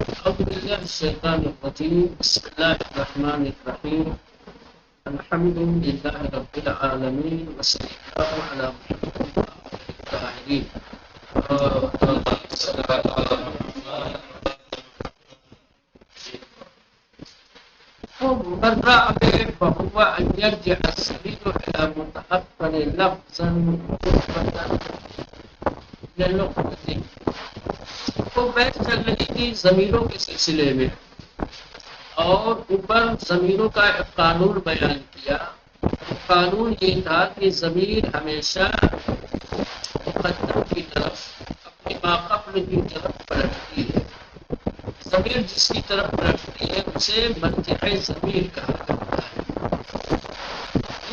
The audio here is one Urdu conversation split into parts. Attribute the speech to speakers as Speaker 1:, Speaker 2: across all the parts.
Speaker 1: أعوذ بالله الشيطان الرجيم. بسم الله الرحمن الرحيم. الحمد لله رب العالمين وصلى الله على محمد الطاهرين. مرة فهو أن يرجع السبيل إلى متأخر لفظا مثبتا للنقطة. تو بحث چل رہی تھی ضمیروں کے سلسلے میں اور اوپر ضمیروں کا ایک قانون بیان کیا. قانون یہ تھا کہ ضمیر ہمیشہ مقدم کی طرف اپنے ماقبل کی طرف پلٹتی ہے. ضمیر جس کی طرف پلٹتی ہے اسے مرجع ضمیر کہا جاتا ہے.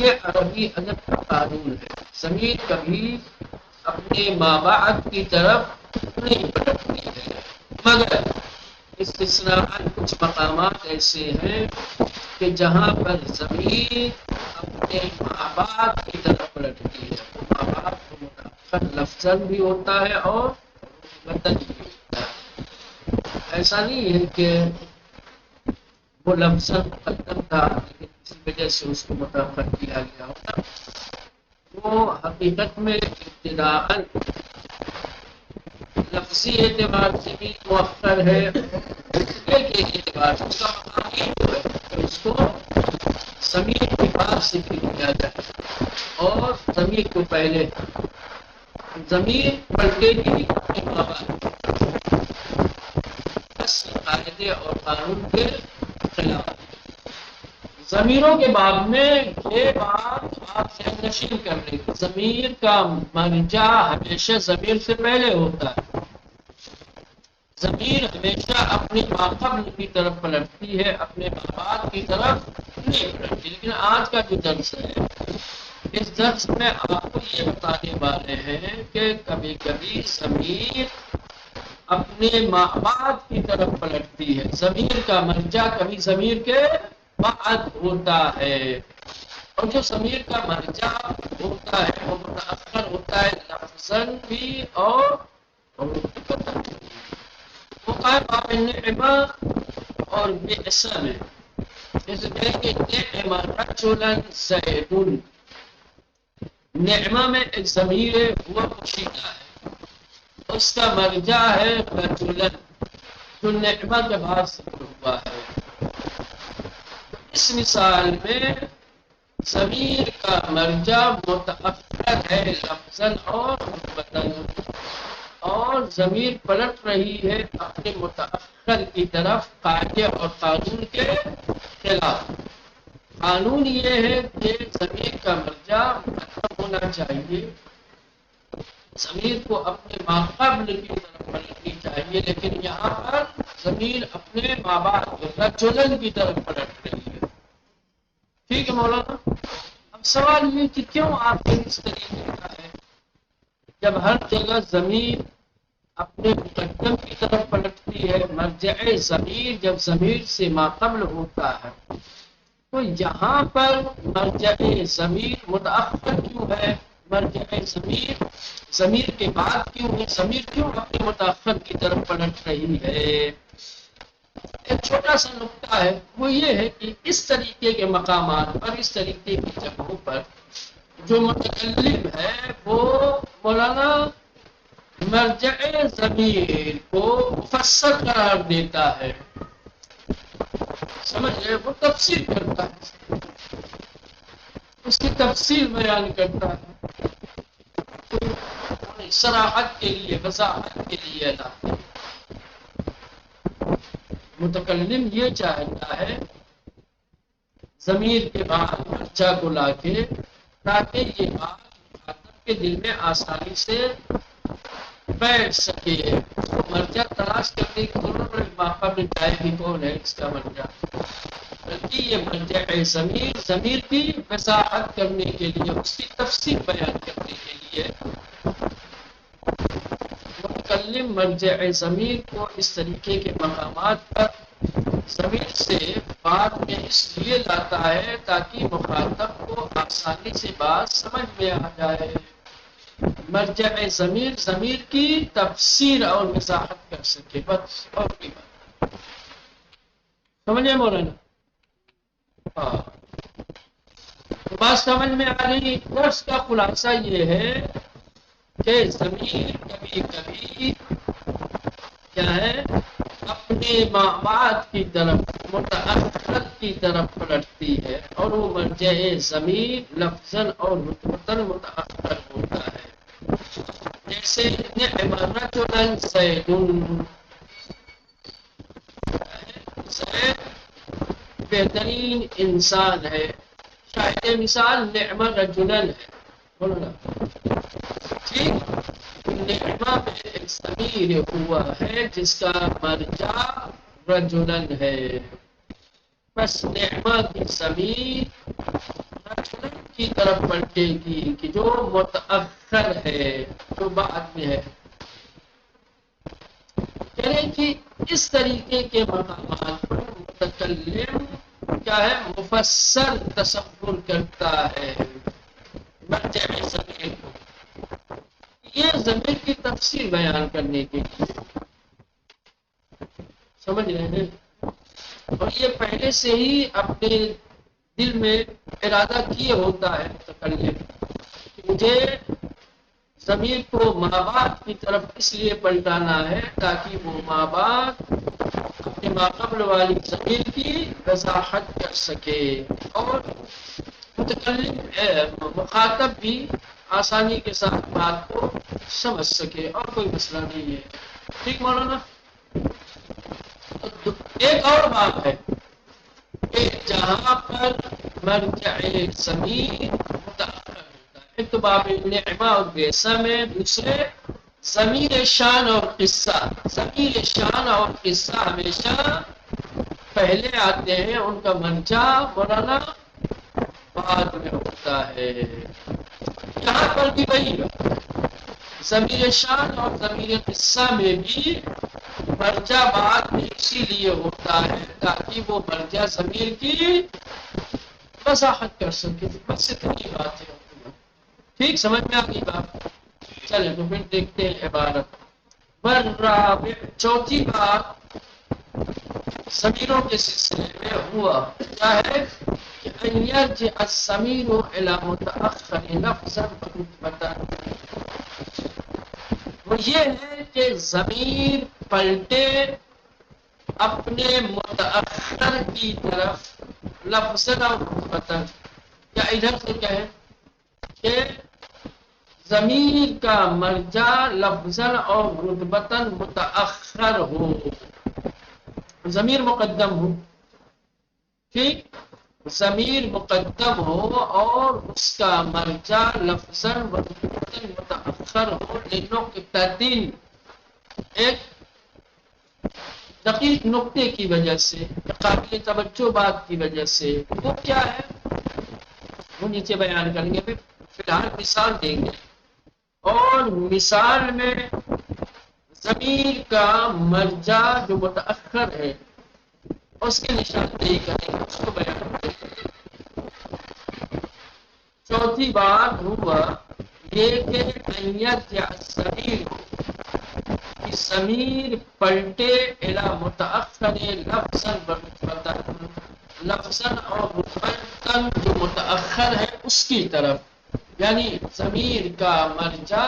Speaker 1: یہ عربی ادب کا قانون ہے. ضمیر کبھی اپنے مابعد کی طرف نہیں پلٹتی ہے مگر استثناء کچھ مقامات ایسے ہیں کہ جہاں پر ضمیر اپنے مابعد کی طرف پلٹتی ہے. مابعد کو متأخر لفظاً بھی ہوتا ہے اور متن بھی ہوتا ہے. ایسا نہیں ہے کہ وہ لفظاً مقدم تھا لیکن کسی وجہ سے اس کو متأخر کیا گیا ہوتا. وہ حقیقت میں ابتداءً لفظی اعتبار سے بھی مؤخر ہے. کے اعتبار سے اس کا مقام یہ ہے کہ اس کو ضمیر کے بعد ذکر کیا جائے اور ضمیر کو پہلے. ضمیر پلٹے گی اپنے مابعد بس قاعدے اور قانون کے خلاف. ضمیروں کے باب میں یہ بات آپ ذہن نشین کر رہی ہے. ضمیر کا مرجع ہمیشہ ضمیر سے پہلے ہوتا ہے. ضمیر ہمیشہ اپنی ماقبل کی طرف پلٹتی ہے, اپنے مابعد کی طرف نہیں پلٹتی. لیکن آج کا جو درس ہے اس درس میں آپ کو یہ بتانے والے ہیں کہ کبھی کبھی ضمیر اپنے مابعد کی طرف پلٹتی ہے. ضمیر کا مرجع کبھی ضمیر کے بعد ہوتا ہے اور جو ضمیر کا مرجع ہوتا ہے وہ متأخر ہوتا ہے لفظاً بھی اور مقدم بھی. وہ قائم آپ نعمہ اور بئس میں جیسے کہیں کہ نعمہ رجلا زیدن. نعمہ میں ایک ضمیر ہے وہ پوشیدہ ہے, اس کا مرجع ہے رجلا جو نعمہ کے بعد ذکر ہوا ہے. اس مثال میں ضمیر کا مرجع متأخر ہے لفظاً اور مثبتاً اور ضمیر پلٹ رہی ہے اپنے متأخر کی طرف قاعدے اور قانون کے خلاف. قانون یہ ہے کہ ضمیر کا مرجع مقدم ہونا چاہیے, ضمیر کو اپنے ماقبل کی طرف پلٹنی چاہیے, لیکن یہاں پر ضمیر اپنے مابعد رجلا کی طرف پلٹ رہی ہے. ٹھیک ہے مولانا. اب سوال یہ کہ کیوں آپ کے اس طریقے کا ہے جب ہر جگہ ضمیر اپنے مقدم کی طرف پلٹتی ہے. مرجع ضمیر جب ضمیر سے ماقبل ہوتا ہے تو یہاں پر مرجع ضمیر متأخر کیوں ہے؟ مرجع ضمیر ضمیر کے بعد کیوں ہے؟ ضمیر کیوں اپنے متأخر کی طرف پلٹ رہی ہے؟ ایک چھوٹا سا نقطہ ہے, وہ یہ ہے کہ اس طریقے کے مقامات پر, اس طریقے کی جگہوں پر جو متکلم ہے وہ مولانا مرجع ضمیر کو مفسر قرار دیتا ہے. سمجھ رہے, وہ تفسیر کرتا ہے, اس کی تفسیر بیان کرتا ہے, صراحت کے لیے وضاحت کے لیے لاتا ہے. متکلم یہ چاہتا ہے ضمیر کے بعد مرجع کو لا کے تاکہ یہ بات مخاطب کے دل میں آسانی سے بیٹھ سکے. مرجع تلاش کرنے کی ضرورت ہے, ماقبل جائے بھی کون ہے اس کا مرجع, بلکہ یہ مرجع ضمیر ضمیر کی وضاحت کرنے کے لیے, اس کی تفسیر بیان کرنے کے لیے متکلم مرجع ضمیر کو اس طریقے کے مقامات پر ضمیر سے بات میں اس لیے لاتا ہے تاکہ مخاطب کو آسانی سے بات سمجھ میں آ جائے. مرجع ضمیر ضمیر کی تفسیر اور وضاحت کر سکے, بس اور کوئی بات. سمجھے مولانا؟ ہاں، تو بات سمجھ میں آ گئی. درس کا خلاصہ یہ ہے کہ ضمیر کبھی کبھی کیا ہے اپنے مابعد کی طرف متأخر کی طرف پلٹتی ہے اور وہ مرجع ضمیر لفظاً اور رتبتاً متأخر ہوتا ہے. جیسے نعم رجلا زید، زید بہترین انسان ہے. شاہد مثال نعم رجلا ہے. بولو نا ٹھیک. نعمہ میں ایک ضمیر ہوا ہے جس کا مرجع رجلن ہے. بس نعمہ کی ضمیر رجلن کی طرف پلٹے گی کہ جو متأخر ہے، جو بعد میں ہے. یعنی کہ اس طریقے کے مقامات پر متکلم کیا ہے مفسر تصور کرتا ہے مرجع ضمیر کو. یہ ضمیر کی تفسیر بیان کرنے کے لیے، سمجھ رہے ہیں؟ اور یہ پہلے سے ہی اپنے دل میں ارادہ کیے ہوتا ہے متکلم کہ مجھے ضمیر کو مابعد کی طرف اس لیے پلٹانا ہے تاکہ وہ مابعد اپنے ماقبل والی ضمیر کی وضاحت کر سکے اور متکلم مخاطب بھی آسانی کے ساتھ بات کو سمجھ سکے اور کوئی مسئلہ نہیں ہے. ٹھیک مولانا؟ ایک اور بات ہے کہ جہاں پر مرجع ضمیر متأخر ہوتا ہے، ایک تو باب نعمہ اور بیسا میں، دوسرے ضمیر شان اور قصہ. ضمیر شان اور قصہ ہمیشہ پہلے آتے ہیں، ان کا مرجع مولانا بعد میں ہوتا ہے. یہاں پر بھی وہی ضمیر شان اور ضمیر قصہ میں بھی مرجع بعد میں اسی لیے ہوتا ہے تاکہ وہ مرجع ضمیر کی وضاحت کر سکے. بس اتنی بات ہے. ٹھیک سمجھ میں آ گئی بات؟ چلیں تو پھر دیکھتے ہیں عبارت. والرابع، چوتھی بات ضمیروں کے سلسلے میں ہوا کیا ہے کہ ان یرجع الضمیر الی متأخر لفظا ورتبۃ. وہ یہ ہے کہ ضمیر پلٹے اپنے متأخر کی طرف لفظاً اور رتبتاً. یا ادھر سے کہیں کہ ضمیر کا مرجع لفظاً اور رتبتاً متأخر ہو، ضمیر مقدم ہو. ٹھیک، ضمیر مقدم ہو اور اس کا مرجع لفظاً و رتبتاً متأخر ہو لنقطۃ، ایک دقیق نقطے کی وجہ سے، قابل توجہ بات کی وجہ سے. وہ کیا ہے وہ نیچے بیان کریں گے. پھر فی الحال مثال دیں گے اور مثال میں ضمیر کا مرجع جو متأخر ہے اس کے نشاندہی کریں گے، اس کو بیان کریں گے. چوتھی بات ہوا یہ کہ ان یرجع الضمیر، ضمیر پلٹے الی متأخر لفظاً و رتبۃ، لفظاً اور رتبتاً جو متأخر ہے اس کی طرف. یعنی ضمیر کا مرجع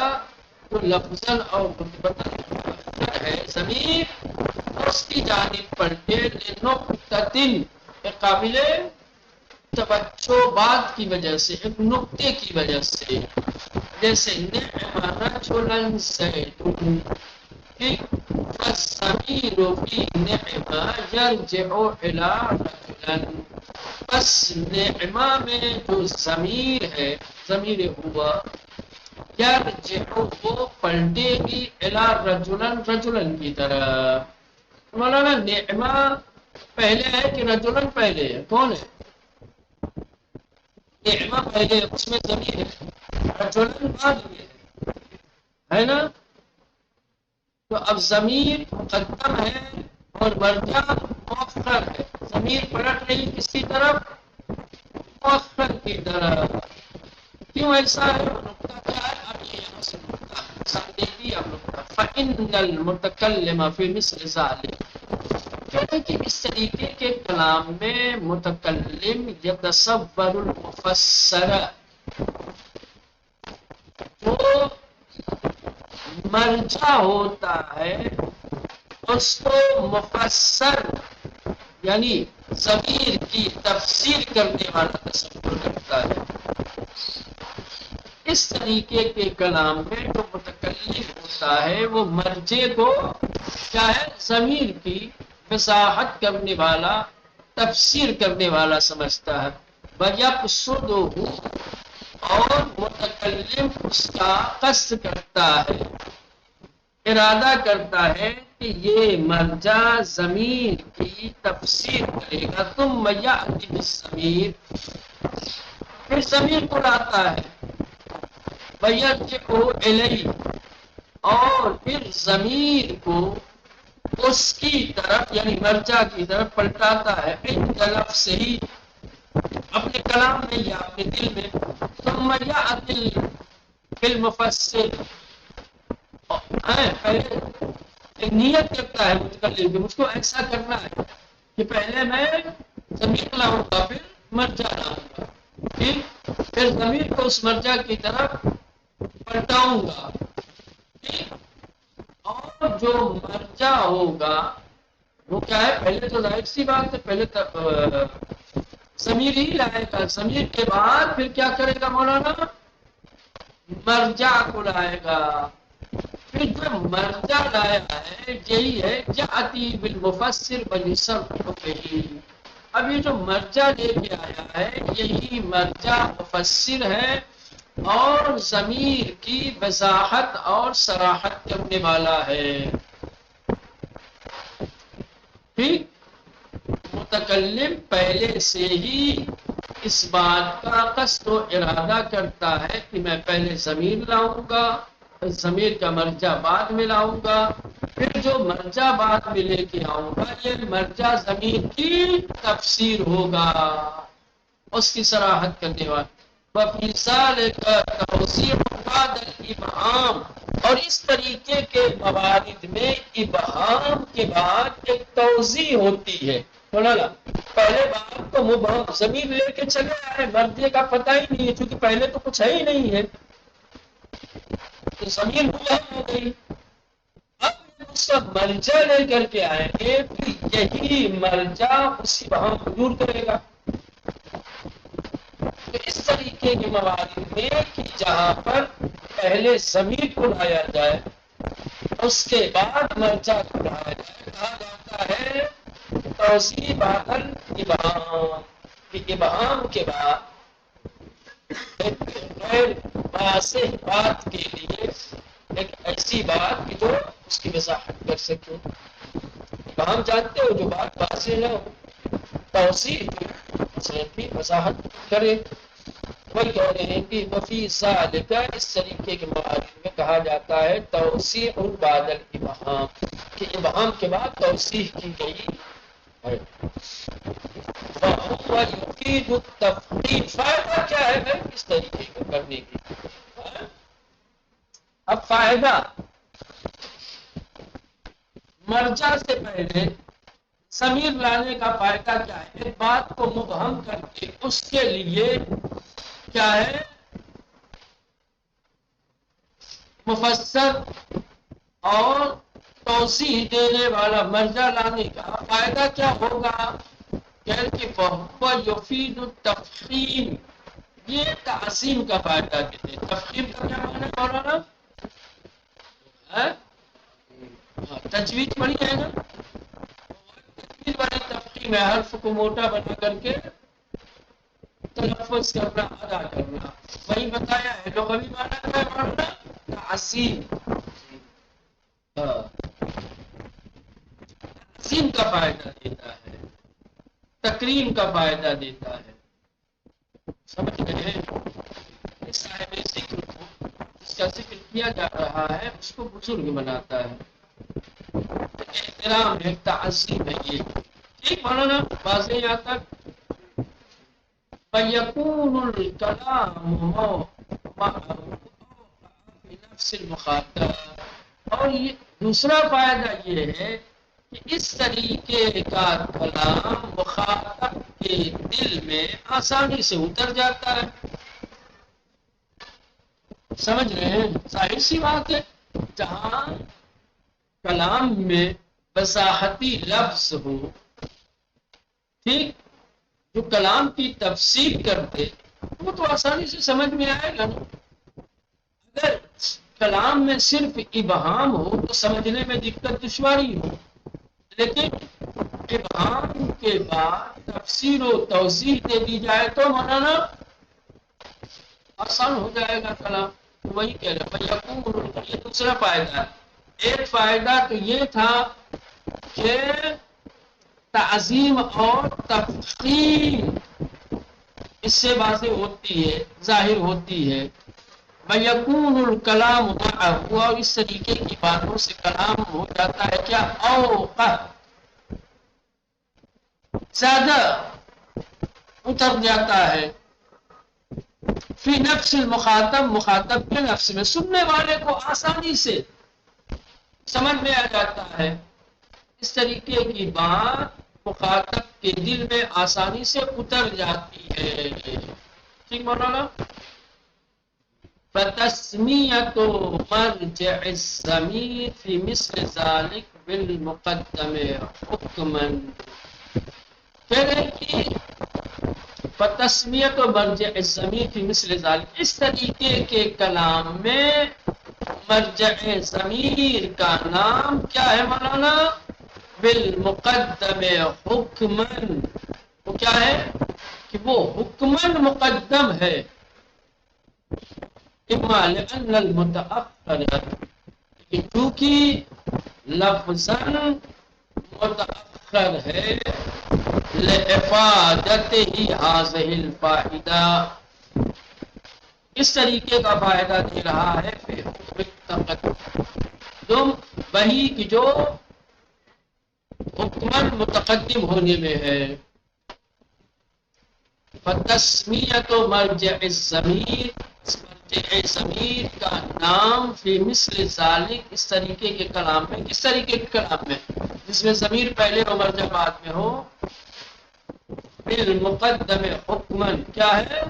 Speaker 1: جو لفظاً اور رتبتاً متأخر ہے ضمیر اس کی جانب پلٹے لنقطۃ، ایک قابل توجہ بات کی وجہ سے، ایک نقطے کی وجہ سے. جیسے نعم رجلا زید، فالضمیر فی نعمہ یرجع الی رجلا. بس نعمہ میں جو ضمیر ہے، ضمیر ہوا، یرجع وہ پلٹے گی الی رجلا، رجلا کی طرح. مولانا نعمہ پہلے ہے کہ رجلا پہلے ہے؟ کون ہے؟ نعمہ پہلے، اس میں ضمیر ہے، رجلا بعد میں ہے نا. تو اب ضمیر مقدم ہے اور مرجع مؤخر ہے. ضمیر پلٹ رہی کس کی طرف؟ مؤخر کی طرف. کیوں ایسا ہے؟ نقطہ کیا ہے؟ اب یہ یہاں سے نقطہ مثال دے دی. اب نقطہ فإن المتکلم فی مثل ذلک، کہتے ہیں کہ اس طریقے کے کلام میں متکلم یتصور المفسر، جو مرجع ہوتا ہے اس کو مفسر یعنی ضمیر کی تفسیر کرنے والا تصور کرتا ہے۔ اس طریقے کے کلام میں جو متکلم ہوتا ہے وہ مرجع کو کیا ہے، ضمیر کی وضاحت کرنے والا، تفسیر کرنے والا سمجھتا ہے۔ وَيَقْصُدُهُ، اور متکلم اس کا قصد کرتا ہے، ارادہ کرتا ہے کہ یہ مرجع ضمیر کی تفسیر کرے گا۔ ثم یأتی بالضمیر، پھر ضمیر کو لاتا ہے، وَيَرْجِعُ إِلَيْهِ، اور پھر ضمیر کو اس کی طرف یعنی مرجع کی طرف پلٹاتا ہے، عند لفظہ، اپنے کلام میں یا اپنے دل میں۔ ثم یأتی بالمفسر، پہلے نیت کرتا ہے متکلم کہ مجھ کو ایسا کرنا ہے کہ پہلے میں ضمیر لاؤں گا، پھر مرجع لاؤں گا، پھر ضمیر کو اس مرجع کی طرف پلٹاؤں گا، اور جو مرجع ہوگا وہ کیا ہے، پہلے تو ظاہر سی بات ہے، پہلے ضمیر ہی لائے گا، ضمیر کے بعد پھر کیا کرے گا مولانا، مرجع کو لائے گا۔ پھر جو مرجع لایا ہے یہی ہے جاتی بالمفسر ویصرف به، اب یہ جو مرجع لے کے آیا ہے یہی مرجع مفسر ہے اور ضمیر کی وضاحت اور صراحت کرنے والا ہے۔ ٹھیک، متکلم پہلے سے ہی اس بات کا قصد و ارادہ کرتا ہے کہ میں پہلے ضمیر لاؤں گا، ضمیر کا مرجع بعد میں لاؤں گا، پھر جو مرجع بعد میں لے کے آؤں گا یہ مرجع ضمیر کی تفسیر ہوگا، اس کی صراحت کرنے والا۔ وَفِي ذَلِكَ تَوْضِيحٌ بَعْدَ الْإِبْهَامِ، اور اس طریقے کے موارد میں ابہام کے بعد ایک توضیح ہوتی ہے۔ مولانا پہلے بات تو مبہم ضمیر لے کے چلے آئے، مرجع کا پتہ ہی نہیں ہے چونکہ پہلے تو کچھ ہے ہی نہیں ہے، تو ضمیر مبہم ہو گئی۔ اب اس کا مرجع لے کر کے آئیں گے تو یہی مرجع اسی ابہام کو دور کرے گا۔ تو اس طریقے کے موارد میں کہ جہاں پر پہلے ضمیر کو لایا جائے اس کے بعد مرجع کو لایا جائے، کہا جاتا ہے توضیح بعد الابہام، کہ ابہام کے بعد ایک غیر واضح بات کے لیے ایک ایسی بات کہ جو اس کی وضاحت کر سکے۔ ابہام جانتے ہو جو بات واضح نہ ہو، توضیح بھی وضاحت کرے۔ وہی کہہ رہے ہیں کہ وفی ذالک، اس طریقے کے موارد میں کہا جاتا ہے توضیح بعد الابہام، کہ ابہام کے بعد توضیح کی گئی ہے۔ وَهُوَ يُفِيدُ التَّفْخِيمَ، فائدہ کیا ہے بھائی اس طریقے کو کرنے کی؟ اب فائدہ مرجع سے پہلے ضمیر لانے کا فائدہ کیا ہے؟ ایک بات کو مبہم کر کے اس کے لیے کیا ہے مفسر اور توضیح دینے والا مرجع لانے کا فائدہ کیا ہوگا؟ کہ وَهُوَ يُفِيدُ التَّفْخِيمَ، یہ تعظیم کا فائدہ دیتے ہیں۔ تفخیم کا کیا معنی ہے مولانا؟ تجوید پڑھی ہے نا، تجوید والی تفخیم ہے، حرف کو موٹا بنا کر کے تلفظ کرنا، ادا کرنا، وہی بتایا ہے۔ لغوی معنی کیا ہے مولانا؟ تعظیم، تعظیم کا فائدہ دیتا ہے، تکریم کا فائدہ دیتا ہے۔ سمجھ گئے ہیں؟ اس صاحب ذکر کو جس کا ذکر کیا جا رہا ہے اس کو بزرگ بناتا ہے، احترام ہے، تعظیم ہے یہ۔ ٹھیک مولانا، واضح یہاں تک؟ فَيَكُونُ الْكَلَامُ بِنَفْسِ الْمُخَاطَبِ، اور یہ دوسرا فائدہ یہ ہے کہ اس طریقے کا کلام مخاطب کے دل میں آسانی سے اتر جاتا ہے. سمجھ رہے ہیں؟ ظاہر سی بات ہے جہاں کلام میں وضاحتی لفظ ہو، ٹھیک، جو کلام کی تفسیر کرتے وہ تو آسانی سے سمجھ میں آئے گا نا. اگر کلام میں صرف ابہام ہو تو سمجھنے میں دقت دشواری ہو، لیکن ابہام کے بعد تفسیر و توضیح دے دی جائے تو مولانا آسان ہو جائے گا کلام. وہی کہہ رہے یہ دوسرا فائدہ ہے. ایک فائدہ تو یہ تھا کہ تعظیم اور تفخیم اس سے واضح ہوتی ہے، ظاہر ہوتی ہے. وَيَكُونُ الْكَلَامُ مَعَهُ، اور اس طریقے کی باتوں سے کلام ہو جاتا ہے کیا اوقع، زیادہ اتر جاتا ہے فی نفس المخاطب، مخاطب کے نفس میں، سننے والے کو آسانی سے سمجھ میں آ جاتا ہے. اس طریقے کی بات مخاطب کے دل میں آسانی سے اتر جاتی ہے. ٹھیک مولانا؟ فتسمیۃ مرجع الضمیر فی مثل ذلک بالمقدم حکما، کہہ رہے کہ فتسمیۃ مرجع الضمیر فی مثل ذلک، اس طریقے کے کلام میں مرجع ضمیر کا نام کیا ہے مولانا؟ بالمقدم حکمن، وہ کیا ہے کہ وہ حکمن مقدم ہے. اما لأن المتأخر، کیونکہ لفظاً متأخر ہے، لإفادت ہی حاضر الفائدہ، اس طریقے کا فائدہ دے رہا ہے پھر حکم تقدم، وہی کہ جو حکمن متقدم ہونے میں ہے. فتسمیۃ مرجع الضمیر، مرجع ضمیر کا نام فی مثل ذالک، اس طریقے کے کلام میں. کس طریقے کے کلام میں؟ جس میں ضمیر پہلے اور مرجع بعد میں ہو. بالمقدم حکمن، کیا ہے؟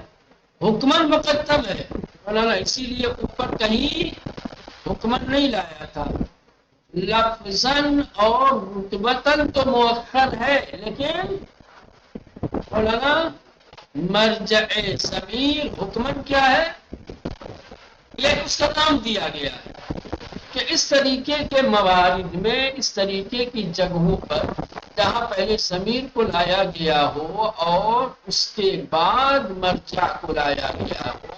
Speaker 1: حکمن مقدم ہے مولانا، اسی لیے اوپر کہیں حکمن نہیں لایا تھا. لفظاً اور رتبتاً تو مؤخر ہے، لیکن مولانا مرجع ضمیر حکمن کیا ہے؟ یہ اس کا نام دیا گیا ہے کہ اس طریقے کے موارد میں، اس طریقے کی جگہوں پر جہاں پہلے ضمیر کو لایا گیا ہو اور اس کے بعد مرجع کو لایا گیا ہو،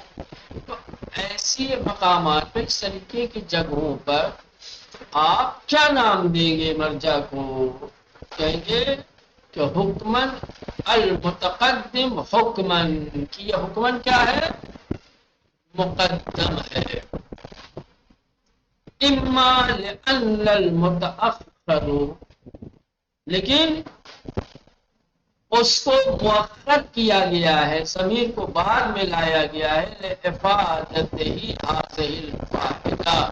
Speaker 1: تو ایسی مقامات پہ، اس طریقے کی جگہوں پر آپ کیا نام دیں گے مرجع کو؟ کہیں گے کہ حکمن المتقدم حکمن، کہ یہ حکمن کیا ہے؟ مقدم ہے. اما لأن المتأخر، لیکن اس کو مؤخر کیا گیا ہے، ضمیر کو بعد میں لایا گیا ہے، لإفادت ہی حاصل الفائدہ،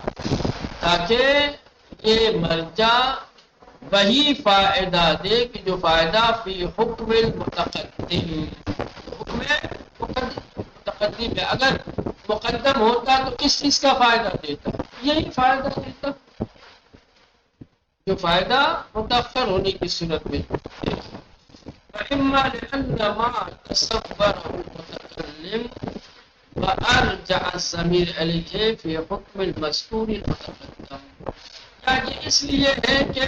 Speaker 1: تاکہ یہ مرجع وہی فائدہ دے کہ جو فائدہ فی حکم المتقدم، حکم متقدم میں اگر مقدم ہوتا تو کس چیز کا فائدہ دیتا؟ یہی فائدہ دیتا جو فائدہ متأخر ہونے کی صورت میں دیتا. فإما لأن ما تصوره المتكلم وأرجع الضمير إليه في حكم المذكور المتقدم، یہ اس لیے ہے کہ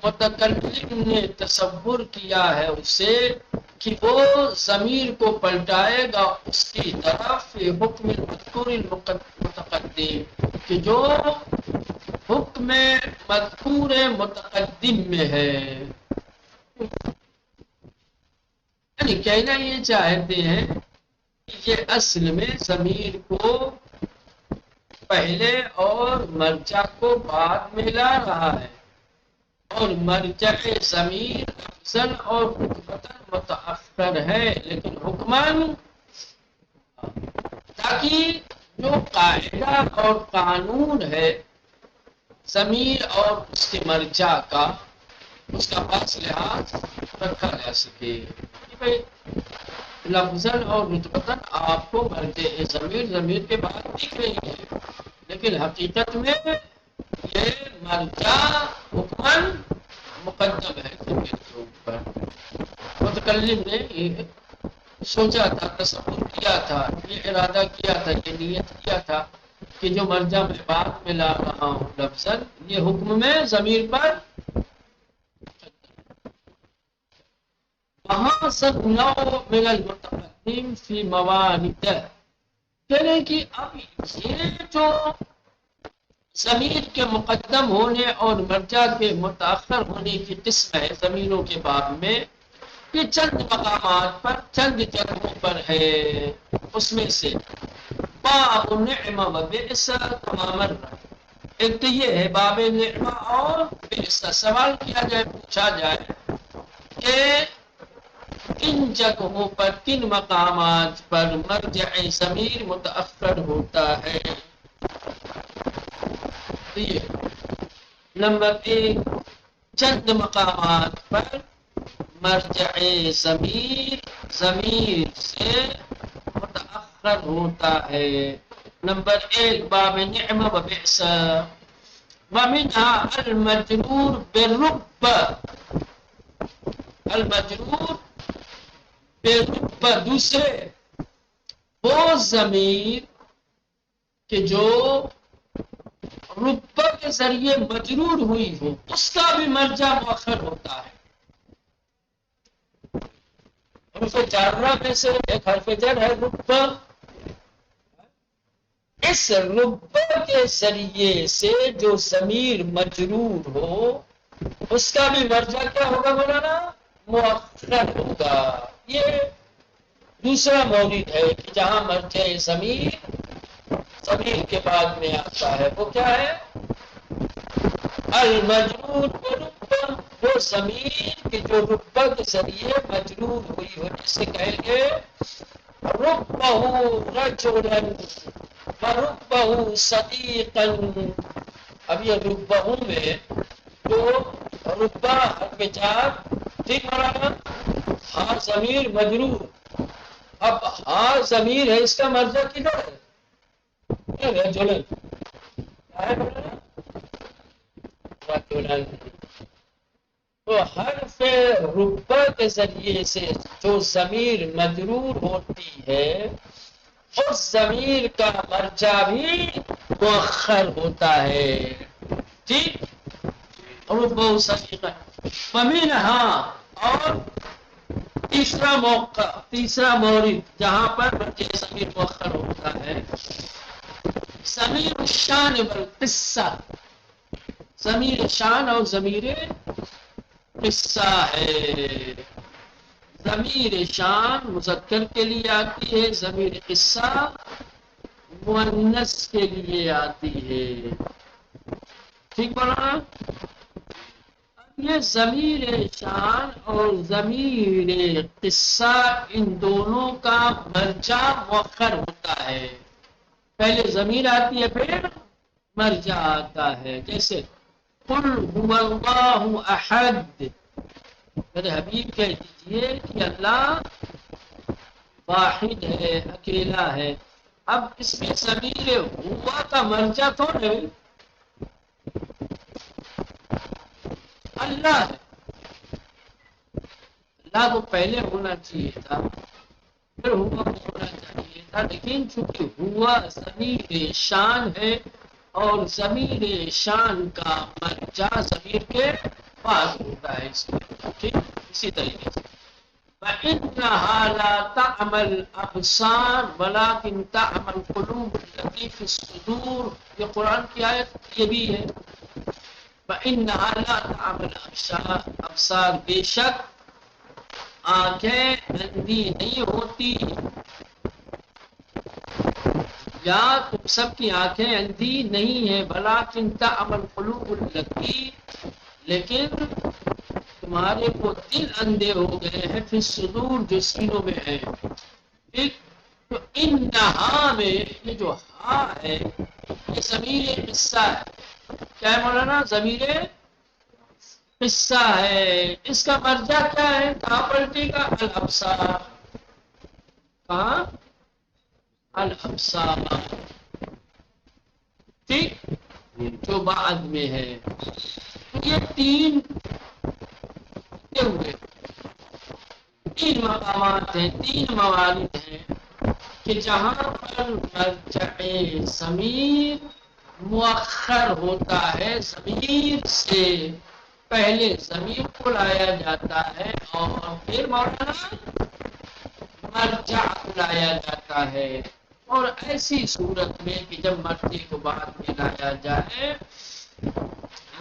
Speaker 1: متکلم نے تصور کیا ہے اسے کہ وہ ضمیر کو پلٹائے گا اس کی طرف حکم المذکور المتقدم، کہ جو حکم مذکور متقدم میں ہے. یعنی کہنا یہ چاہتے ہیں کہ یہ اصل میں ضمیر کو پہلے اور مرجع کو بعد میں لا رہا ہے، اور مرجع ضمیر لفظاً اور رتبتاً متأخر ہے، لیکن حکماً، تاکہ جو قاعدہ اور قانون ہے ضمیر اور اس کے مرجع کا، اس کا خاص لحاظ رکھا جا سکے کہ بھائی لفظاً اور رتبتاً آپ کو مرجع ضمیر کے بعد دکھ رہی ہے، لیکن حقیقت میں یہ مرجع حکمن مقدم ہے ضمیر کے اوپر۔ متکلم نے یہ سوچا تھا، تصور کیا تھا، یہ ارادہ کیا تھا، یہ نیت کیا تھا کہ جو مرجع میں بعد میں لا رہا ہوں لفظاً، یہ حکم میں ضمیر پر وہاں سب نو من المتقدم فی موارد، کہنے کہ اب یہ جو ضمیر کے مقدم ہونے اور مرجع کے متاخر ہونے کی قسم ہے ضمیروں کے باب میں، یہ چند مقامات پر، چند جگہوں پر ہے۔ اس میں سے باب نعمہ و بئس تمام، ایک تو یہ ہے باب نعمہ اور بئس، سوال کیا جائے، پوچھا جائے کہ کن جگہوں پر، کن مقامات پر مرجع ضمیر متاخر ہوتا ہے۔ نمبر ایک، چند مقامات پر مرجع ضمیر سے متاخر ہوتا ہے۔ نمبر ایک، باب نعمہ و بئس، ومنها المجرور بالرب، المجرور بالرب، دوسرے وہ ضمیر کہ جو رب کے ذریعے مجرور ہوئی ہو، اس کا بھی مرجع مؤخر ہوتا ہے۔ حرف جارہ میں سے ایک حرف جر ہے رب، اس رب کے ذریعے سے جو ضمیر مجرور ہو، اس کا بھی مرجع کیا ہوگا مولانا؟ مؤخر ہوگا۔ یہ دوسرا مورد ہے کہ جہاں مرجع ضمیر کے بعد میں آتا ہے، وہ کیا ہے؟ المجرور برب، وہ ضمیر کہ جو رب کے ذریعے مجرور ہوئی ہو، جسے کہیں گے ربہ رجلا وربہ صدیقا۔ اب یہ ربہ میں تو ربہ حرف جار، ٹھیک مولانا، ہاں ضمیر مجرور، اب ہاں ضمیر ہے، اس کا مرجع کدھر ہے؟ رجلن، کیا ہے مولانا؟ رجلن۔ تو حرف ربہ کے ذریعے سے جو ضمیر مجرور ہوتی ہے، اس ضمیر کا مرجع بھی مؤخر ہوتا ہے، ٹھیک؟ ربہ صدیقا، ومنها، اور تیسرا موقع، تیسرا مورد جہاں پر مرجع ضمیر مؤخر ہوتا ہے، ضمیر الشان والقصہ، ضمیر شان اور ضمیر قصہ ہے۔ ضمیر شان مذکر کے لیے آتی ہے، ضمیر قصہ مؤنث کے لیے آتی ہے، ٹھیک بولا؟ یہ ضمیر شان اور ضمیر قصہ، ان دونوں کا مرجع مؤخر ہوتا ہے، پہلے ضمیر آتی ہے پھر مرجع آتا ہے۔ جیسے قل هو اللہ احد، میرے حبیب کہہ دیجئے کہ اللہ واحد ہے، اکیلا ہے۔ اب اس میں ضمیر ہوا کا مرجع کون ہے؟ اللہ ہے، اللہ کو پہلے ہونا چاہیے تھا، پھر ہوا کو ہونا چاہیے تھا، لیکن چونکہ ہوا ضمیر شان ہے اور ضمیر شان کا مرجع ضمیر کے بعد ہوتا ہے، اس میں ٹھیک اسی طریقے سے وَإِنَّهَا لَا تَعْمَى الْأَبْصَارُ وَلَكِنْ تَعْمَى الْقُلُوبُ الَّتِي فِي الصُّدُورِ، یہ قرآن کی آیت یہ بھی ہے، وَإِنَّهَا لَا تَعْمَى الْأَبْصَارُ، بے شک آنکھیں اندھی نہیں ہوتی، یا تم سب کی آنکھیں اندھی نہیں ہیں، بلاکن تعمى القلوب التي، لیکن تمہارے وہ دل اندھے ہو گئے ہیں، فی الصدور، جو سینوں میں ہے، ٹھیک؟ تو انہا میں یہ جو ہاں ہے، یہ ضمیر قصہ ہے، کیا ہے مولانا؟ ضمیر قصہ ہے، اس کا مرجع کیا ہے؟ کہاں پلٹے گا؟ الابصار. کہاں؟ الابصار. ٹھیک، جو بعد میں ہے. یہ تین ہوئے، تین مقامات ہیں، تین موارد ہیں کہ جہاں پر مرجع ضمیر مؤخر ہوتا ہے، ضمیر سے پہلے ضمیر کو لایا جاتا ہے اور پھر مولانا مرجع لایا جاتا ہے. اور ایسی صورت میں کہ جب مرجع کو بعد میں لایا جائے،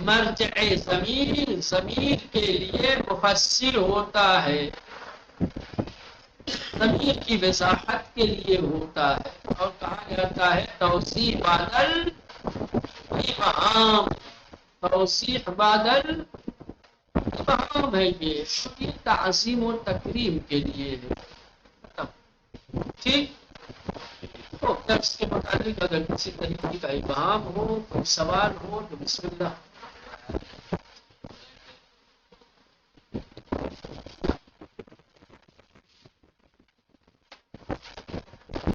Speaker 1: مرجع ضمیر کے لیے مفسر ہوتا ہے، ضمیر کی وضاحت کے لیے ہوتا ہے، اور کہا جاتا ہے توصیح بادل ابہام. توصیح بادل ابہام ہے یہ تعظیم و تکریم کے لیے ہے. ٹھیک، تو درس کے متعلق اگر کسی طریقے کا ابہام ہو، کوئی سوال ہو تو بسم اللہ.